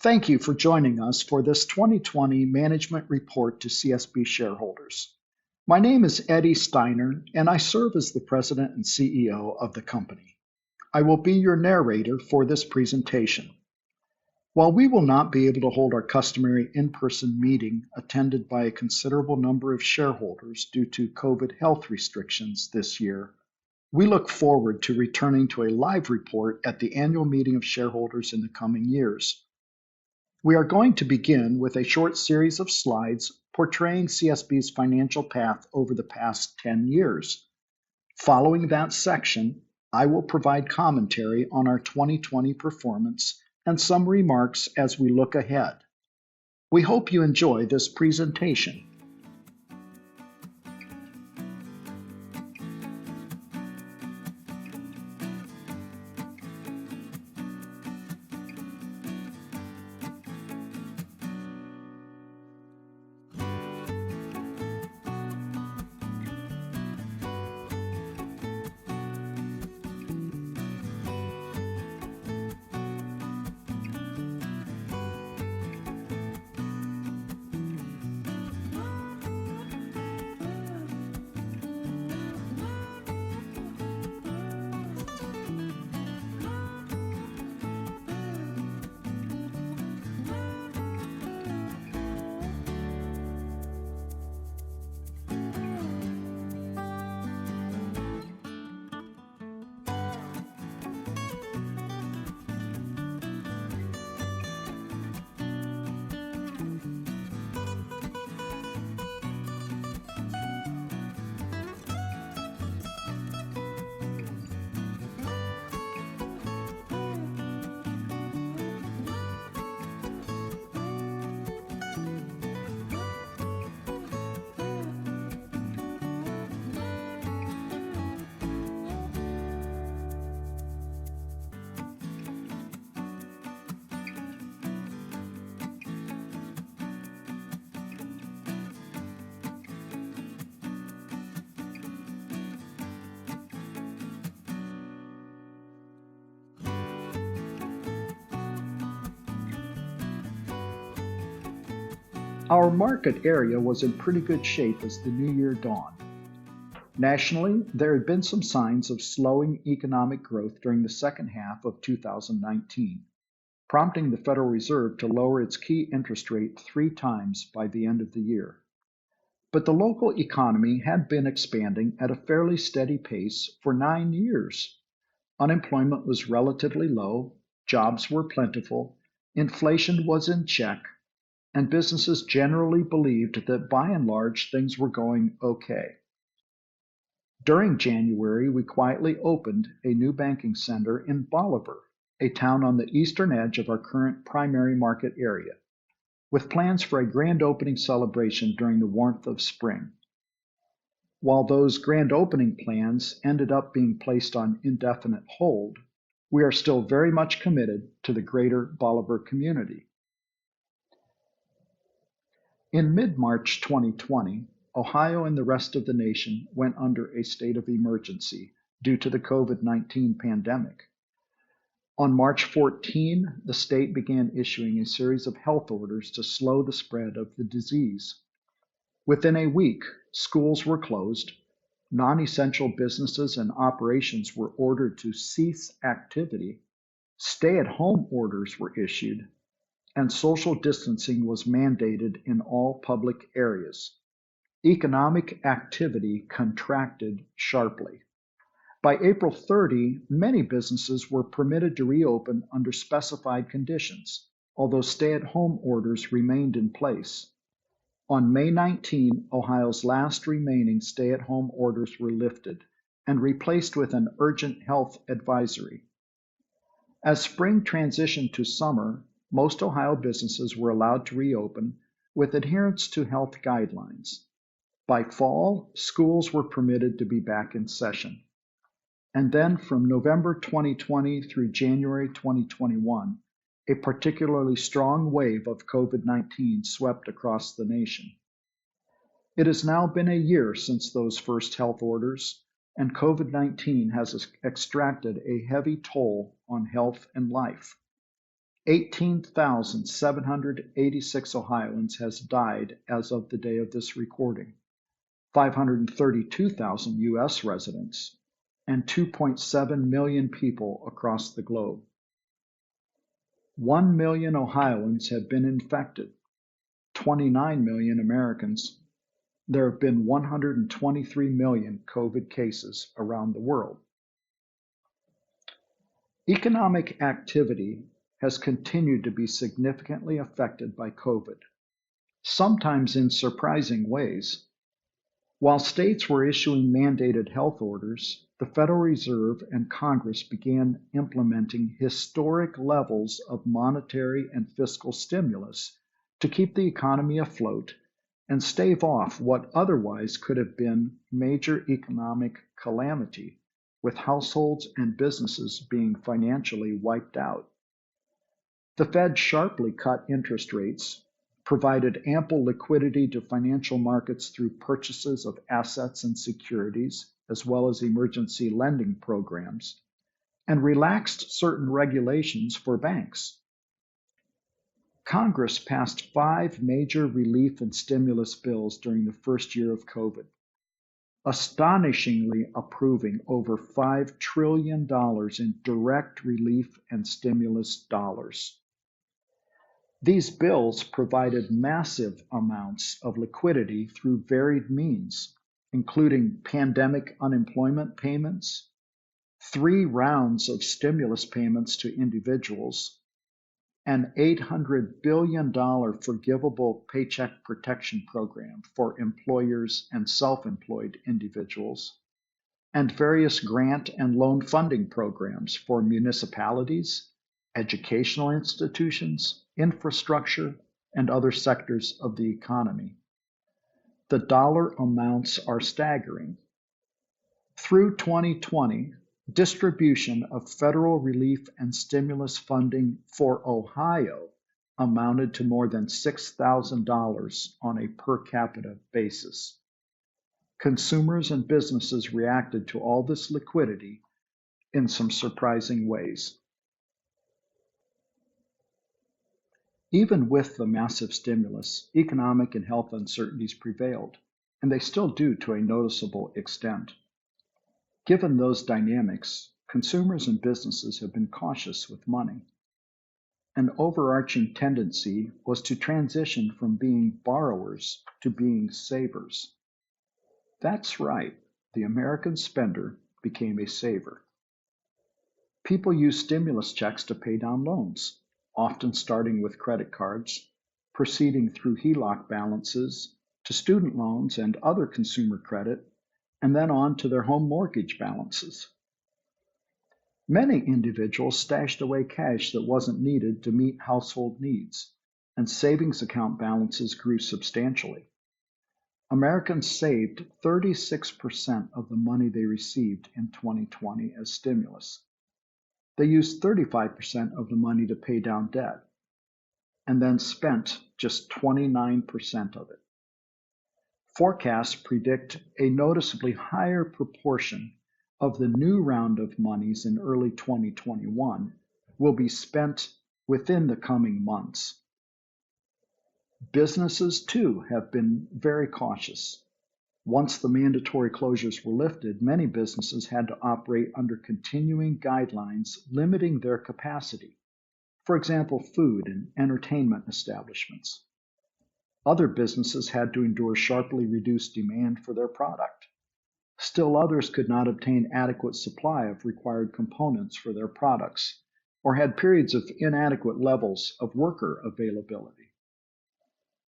Thank you for joining us for this 2020 Management Report to CSB shareholders. My name is Eddie Steiner, and I serve as the President and CEO of the company. I will be your narrator for this presentation. While we will not be able to hold our customary in-person meeting attended by a considerable number of shareholders due to COVID health restrictions this year, we look forward to returning to a live report at the annual meeting of shareholders in the coming years. We are going to begin with a short series of slides portraying CSB's financial path over the past 10 years. Following that section, I will provide commentary on our 2020 performance and some remarks as we look ahead. We hope you enjoy this presentation. Our market area was in pretty good shape as the new year dawned. Nationally, there had been some signs of slowing economic growth during the second half of 2019, prompting the Federal Reserve to lower its key interest rate 3 times by the end of the year. But the local economy had been expanding at a fairly steady pace for 9 years. Unemployment was relatively low, jobs were plentiful, inflation was in check, and businesses generally believed that by and large things were going okay. During January, we quietly opened a new banking center in Bolivar, a town on the eastern edge of our current primary market area, with plans for a grand opening celebration during the warmth of spring. While those grand opening plans ended up being placed on indefinite hold, we are still very much committed to the greater Bolivar community. In mid-March 2020, Ohio and the rest of the nation went under a state of emergency due to the COVID-19 pandemic. On March 14, the state began issuing a series of health orders to slow the spread of the disease. Within a week, schools were closed, non-essential businesses and operations were ordered to cease activity, stay-at-home orders were issued, and social distancing was mandated in all public areas. Economic activity contracted sharply. By April 30, many businesses were permitted to reopen under specified conditions, although stay-at-home orders remained in place. On May 19, Ohio's last remaining stay-at-home orders were lifted and replaced with an urgent health advisory. As spring transitioned to summer, most Ohio businesses were allowed to reopen with adherence to health guidelines. By fall, schools were permitted to be back in session. And then from November 2020 through January 2021, a particularly strong wave of COVID-19 swept across the nation. It has now been a year since those first health orders, and COVID-19 has extracted a heavy toll on health and life. 18,786 Ohioans has died as of the day of this recording, 532,000 U.S. residents, and 2.7 million people across the globe. 1 million Ohioans have been infected, 29 million Americans. There have been 123 million COVID cases around the world. Economic activity has continued to be significantly affected by COVID, sometimes in surprising ways. While states were issuing mandated health orders, the Federal Reserve and Congress began implementing historic levels of monetary and fiscal stimulus to keep the economy afloat and stave off what otherwise could have been major economic calamity, with households and businesses being financially wiped out. The Fed sharply cut interest rates, provided ample liquidity to financial markets through purchases of assets and securities, as well as emergency lending programs, and relaxed certain regulations for banks. Congress passed 5 major relief and stimulus bills during the first year of COVID, astonishingly approving over $5 trillion in direct relief and stimulus dollars. These bills provided massive amounts of liquidity through varied means, including pandemic unemployment payments, 3 rounds of stimulus payments to individuals, an $800 billion forgivable Paycheck Protection Program for employers and self-employed individuals, and various grant and loan funding programs for municipalities, educational institutions, infrastructure, and other sectors of the economy. The dollar amounts are staggering. Through 2020, distribution of federal relief and stimulus funding for Ohio amounted to more than $6,000 on a per capita basis. Consumers and businesses reacted to all this liquidity in some surprising ways. Even with the massive stimulus, economic and health uncertainties prevailed, and they still do to a noticeable extent. Given those dynamics, consumers and businesses have been cautious with money. An overarching tendency was to transition from being borrowers to being savers. That's right, the American spender became a saver. People used stimulus checks to pay down loans, often starting with credit cards, proceeding through HELOC balances to student loans and other consumer credit, and then on to their home mortgage balances. Many individuals stashed away cash that wasn't needed to meet household needs, and savings account balances grew substantially. Americans saved 36% of the money they received in 2020 as stimulus. They used 35% of the money to pay down debt, and then spent just 29% of it. Forecasts predict a noticeably higher proportion of the new round of monies in early 2021 will be spent within the coming months. Businesses, too, have been very cautious. Once the mandatory closures were lifted, many businesses had to operate under continuing guidelines limiting their capacity. For example, food and entertainment establishments. Other businesses had to endure sharply reduced demand for their product. Still others could not obtain adequate supply of required components for their products, or had periods of inadequate levels of worker availability.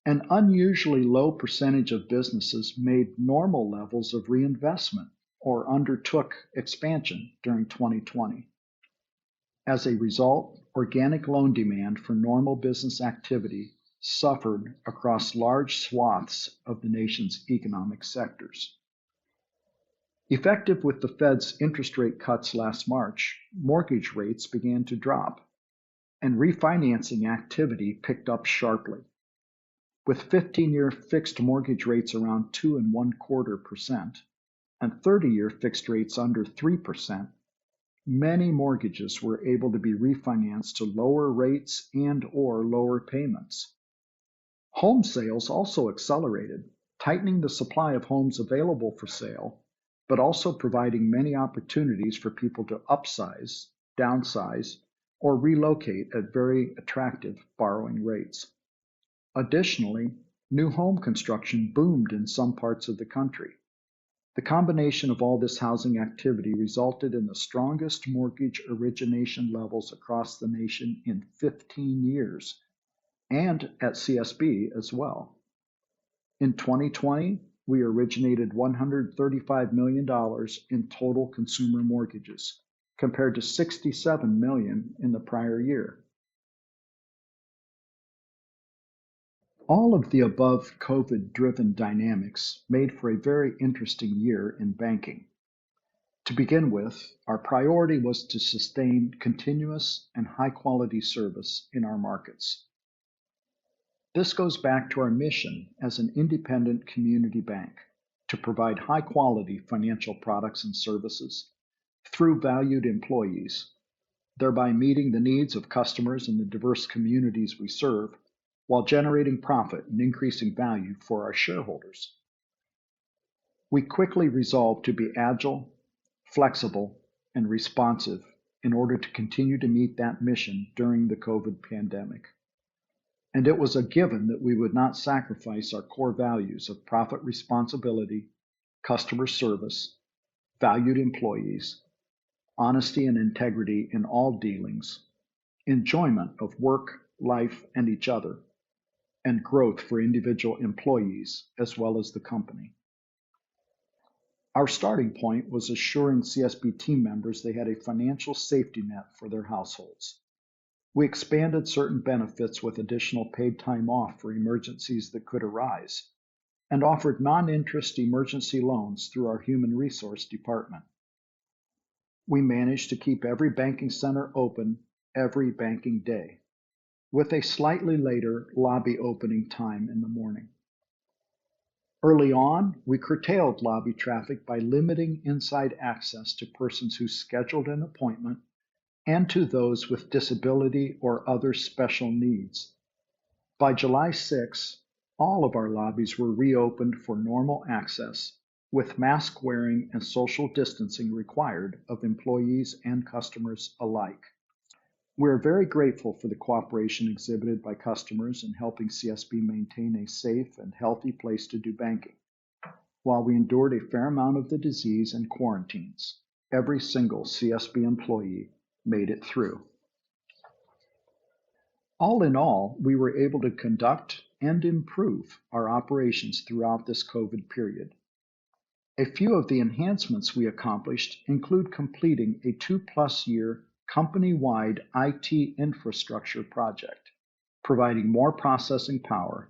An unusually low percentage of businesses made normal levels of reinvestment or undertook expansion during 2020. As a result, organic loan demand for normal business activity suffered across large swaths of the nation's economic sectors. Effective with the Fed's interest rate cuts last March, mortgage rates began to drop, and refinancing activity picked up sharply. With 15-year fixed mortgage rates around 2.25% and 30-year fixed rates under 3%, Many mortgages were able to be refinanced to lower rates and/or lower payments. Home sales also accelerated, tightening the supply of homes available for sale, but also providing many opportunities for people to upsize, downsize, or relocate at very attractive borrowing rates. Additionally, new home construction boomed in some parts of the country. The combination of all this housing activity resulted in the strongest mortgage origination levels across the nation in 15 years, and at CSB as well. In 2020, we originated $135 million in total consumer mortgages, compared to $67 million in the prior year. All of the above COVID-driven dynamics made for a very interesting year in banking. To begin with, our priority was to sustain continuous and high-quality service in our markets. This goes back to our mission as an independent community bank to provide high-quality financial products and services through valued employees, thereby meeting the needs of customers in the diverse communities we serve while generating profit and increasing value for our shareholders. We quickly resolved to be agile, flexible, and responsive in order to continue to meet that mission during the COVID pandemic. And it was a given that we would not sacrifice our core values of profit responsibility, customer service, valued employees, honesty and integrity in all dealings, enjoyment of work, life, and each other, and growth for individual employees as well as the company. Our starting point was assuring CSB team members they had a financial safety net for their households. We expanded certain benefits with additional paid time off for emergencies that could arise, and offered non-interest emergency loans through our human resource department. We managed to keep every banking center open every banking day, with a slightly later lobby opening time in the morning. Early on, we curtailed lobby traffic by limiting inside access to persons who scheduled an appointment and to those with disability or other special needs. By July 6, all of our lobbies were reopened for normal access, with mask wearing and social distancing required of employees and customers alike. We are very grateful for the cooperation exhibited by customers in helping CSB maintain a safe and healthy place to do banking. While we endured a fair amount of the disease and quarantines, every single CSB employee made it through. All in all, we were able to conduct and improve our operations throughout this COVID period. A few of the enhancements we accomplished include completing a 2+ year company-wide IT infrastructure project, providing more processing power,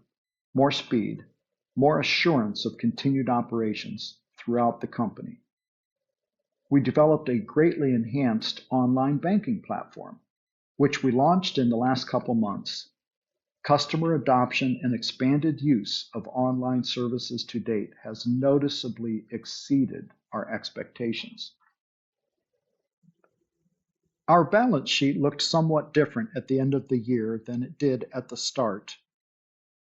more speed, more assurance of continued operations throughout the company. We developed a greatly enhanced online banking platform, which we launched in the last couple months. Customer adoption and expanded use of online services to date has noticeably exceeded our expectations. Our balance sheet looked somewhat different at the end of the year than it did at the start.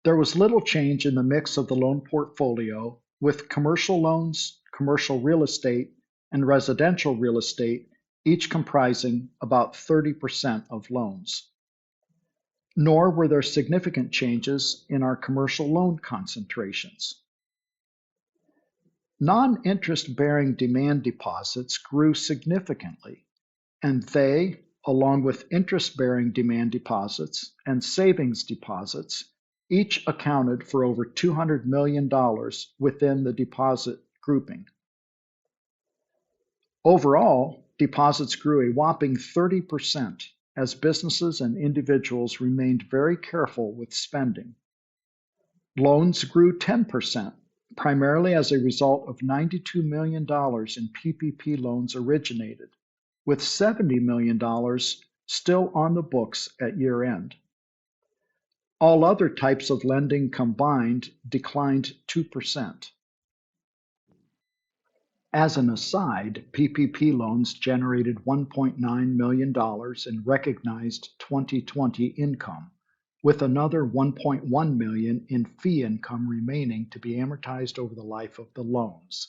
There was little change in the mix of the loan portfolio, with commercial loans, commercial real estate, and residential real estate each comprising about 30% of loans. Nor were there significant changes in our commercial loan concentrations. Non-interest-bearing demand deposits grew significantly, and they, along with interest-bearing demand deposits and savings deposits, each accounted for over $200 million within the deposit grouping. Overall, deposits grew a whopping 30% as businesses and individuals remained very careful with spending. Loans grew 10%, primarily as a result of $92 million in PPP loans originated, with $70 million still on the books at year end. All other types of lending combined declined 2%. As an aside, PPP loans generated $1.9 million in recognized 2020 income, with another $1.1 million in fee income remaining to be amortized over the life of the loans.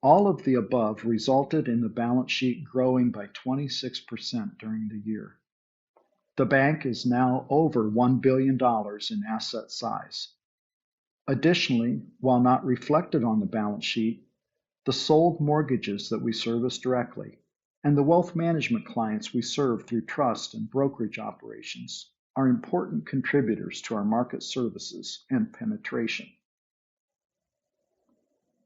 All of the above resulted in the balance sheet growing by 26% during the year. The bank is now over $1 billion in asset size. Additionally, while not reflected on the balance sheet, the sold mortgages that we service directly and the wealth management clients we serve through trust and brokerage operations are important contributors to our market services and penetration.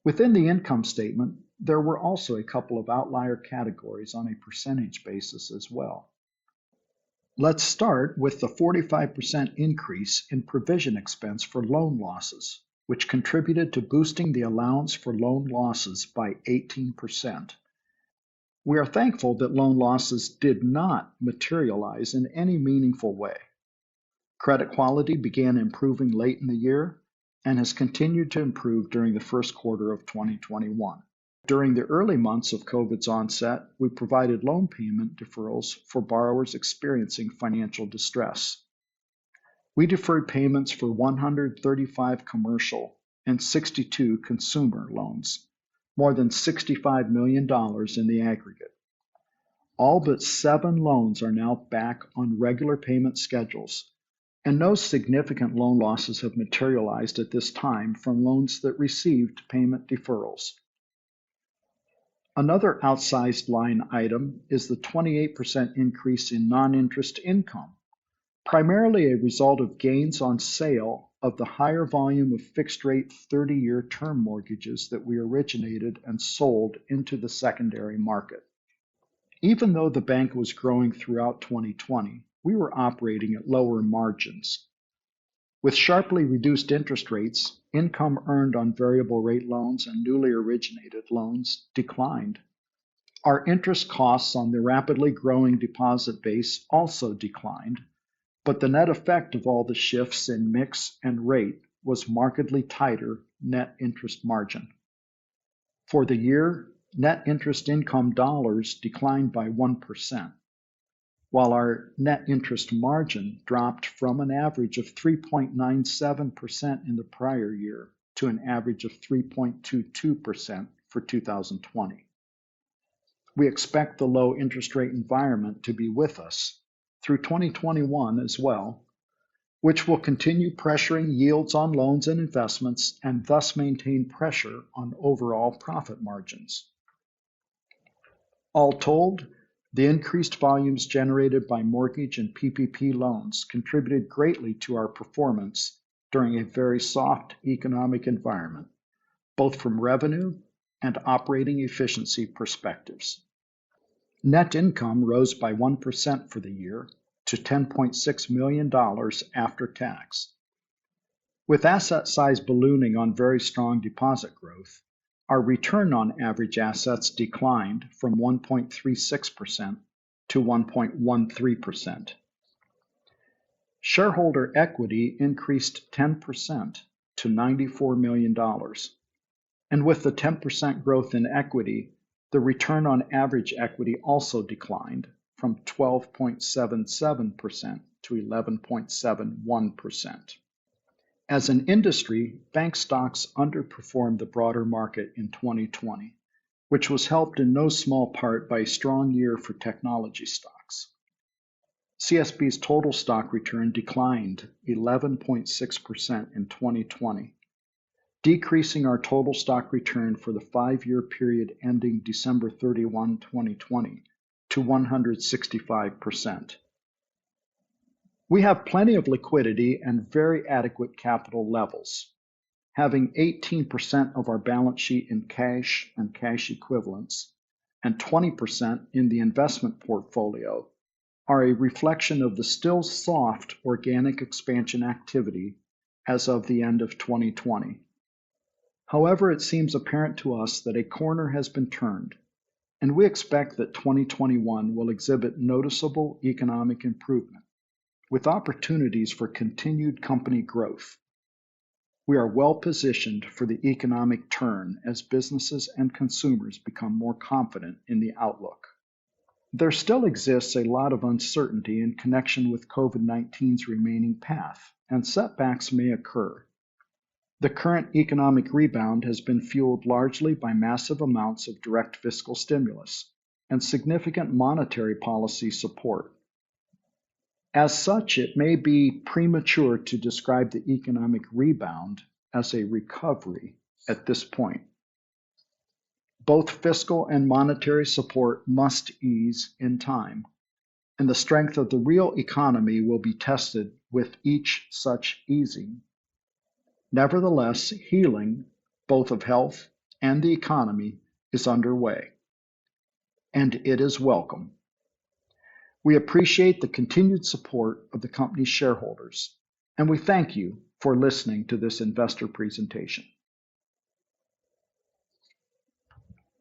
Within the income statement, there were also a couple of outlier categories on a percentage basis as well. Let's start with the 45% increase in provision expense for loan losses, which contributed to boosting the allowance for loan losses by 18%. We are thankful that loan losses did not materialize in any meaningful way. Credit quality began improving late in the year and has continued to improve during the first quarter of 2021. During the early months of COVID's onset, we provided loan payment deferrals for borrowers experiencing financial distress. We deferred payments for 135 commercial and 62 consumer loans, more than $65 million in the aggregate. All but 7 loans are now back on regular payment schedules, and no significant loan losses have materialized at this time from loans that received payment deferrals. Another outsized line item is the 28% increase in non-interest income, primarily a result of gains on sale of the higher volume of fixed-rate 30-year term mortgages that we originated and sold into the secondary market. Even though the bank was growing throughout 2020, we were operating at lower margins. With sharply reduced interest rates, income earned on variable rate loans and newly originated loans declined. Our interest costs on the rapidly growing deposit base also declined, but the net effect of all the shifts in mix and rate was markedly tighter net interest margin. For the year, net interest income dollars declined by 1%, while our net interest margin dropped from an average of 3.97% in the prior year to an average of 3.22% for 2020. We expect the low interest rate environment to be with us through 2021 as well, which will continue pressuring yields on loans and investments and thus maintain pressure on overall profit margins. All told, the increased volumes generated by mortgage and PPP loans contributed greatly to our performance during a very soft economic environment, both from revenue and operating efficiency perspectives. Net income rose by 1% for the year to $10.6 million after tax. With asset size ballooning on very strong deposit growth, our return on average assets declined from 1.36% to 1.13%. Shareholder equity increased 10% to $94 million. And with the 10% growth in equity, the return on average equity also declined from 12.77% to 11.71%. As an industry, bank stocks underperformed the broader market in 2020, which was helped in no small part by a strong year for technology stocks. CSB's total stock return declined 11.6% in 2020, decreasing our total stock return for the 5-year period ending December 31, 2020 to 165%. We have plenty of liquidity and very adequate capital levels. Having 18% of our balance sheet in cash and cash equivalents and 20% in the investment portfolio are a reflection of the still soft organic expansion activity as of the end of 2020. However, it seems apparent to us that a corner has been turned, and we expect that 2021 will exhibit noticeable economic improvement, with opportunities for continued company growth. We are well positioned for the economic turn as businesses and consumers become more confident in the outlook. There still exists a lot of uncertainty in connection with COVID-19's remaining path, and setbacks may occur. The current economic rebound has been fueled largely by massive amounts of direct fiscal stimulus and significant monetary policy support. As such, it may be premature to describe the economic rebound as a recovery at this point. Both fiscal and monetary support must ease in time, and the strength of the real economy will be tested with each such easing. Nevertheless, healing, both of health and the economy, is underway, and it is welcome. We appreciate the continued support of the company's shareholders, and we thank you for listening to this investor presentation.